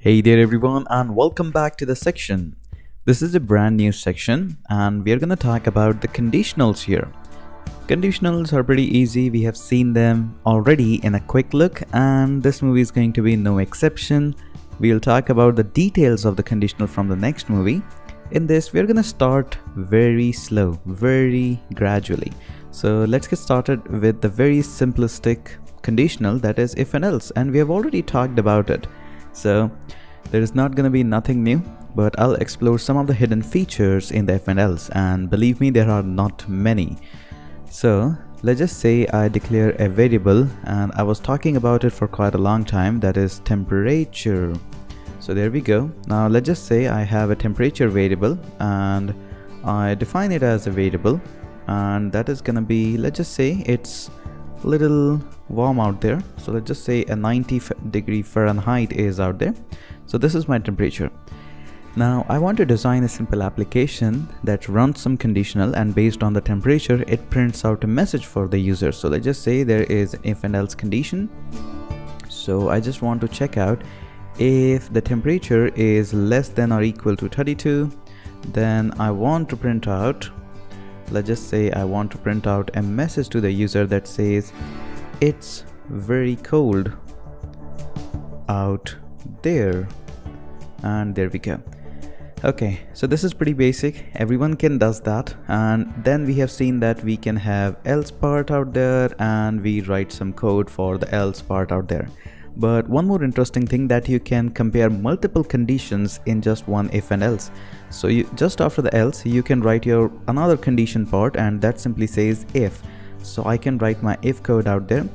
Hey there everyone and welcome back to the section. This is a brand new section and we are going to talk about the conditionals here. Conditionals are pretty easy. We have seen them already in a quick look and this movie is going to be no exception. We'll talk about the details of the conditional from the next movie. In this we're going to start very slow, very gradually. So let's get started with the very simplistic conditional, that is if and else, and we have already talked about it. So there is not going to be nothing new, but I'll explore some of the hidden features in the if and else, and believe me, there are not many. So let's just say I declare a variable, and I was talking about it for quite a long time, that is temperature. So there we go. Now let's just say I have a temperature variable and I define it as a variable, and that is gonna be, let's just say it's little warm out there. So let's just say a 90-degree Fahrenheit is out there. So this is my temperature. Now I want to design a simple application that runs some conditional, and based on the temperature it prints out a message for the user. So let's just say there is if and else condition. So I just want to check out if the temperature is less than or equal to 32, then I want to print out, let's just say I want to print out a message to the user that says it's very cold out there, and there we go. Okay, so this is pretty basic, everyone can does that. And then we have seen that we can have else part out there and we write some code for the else part out there. But one more interesting thing, that you can compare multiple conditions in just one if and else. So you just after the else you can write your another condition part, and that simply says if. So I can write my if code out there,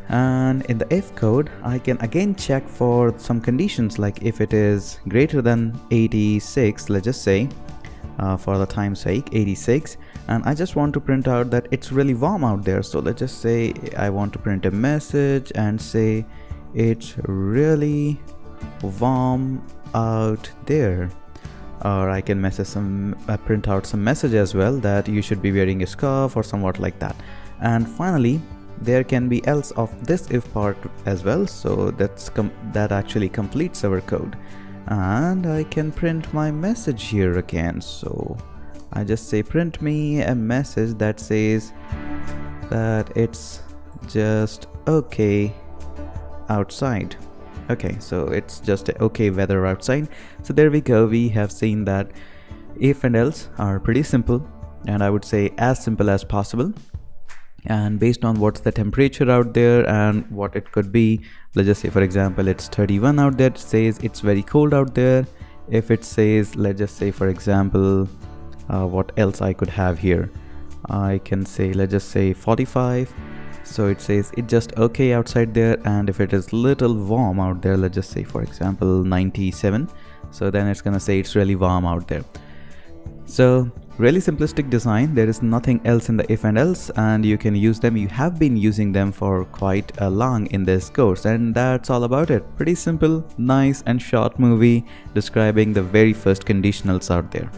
and in the if code I can again check for some conditions, like if it is greater than 86, let's just say for the time's sake 86, and I just want to print out that it's really warm out there. So let's just say I want to print a message and say it's really warm out there. Or I can print out some message as well, that you should be wearing a scarf or somewhat like that. And finally there can be else of this if part as well. So that actually completes our code, and I can print my message here again. So I just say print me a message that says that it's just okay outside. Okay, so it's just okay weather outside. So there we go. We have seen that if and else are pretty simple, and I would say as simple as possible. And based on what's the temperature out there and what it could be, let's just say for example it's 31 out there, it says it's very cold out there. If it says, let's just say for example what else I could have here, I can say let's just say 45, so it says it's just okay outside there. And if it is little warm out there, let's just say for example 97, so then it's gonna say it's really warm out there. So really simplistic design, there is nothing else in the if and else, and you can use them. You have been using them for quite a long in this course, and that's all about it. Pretty simple, nice and short movie describing the very first conditionals out there.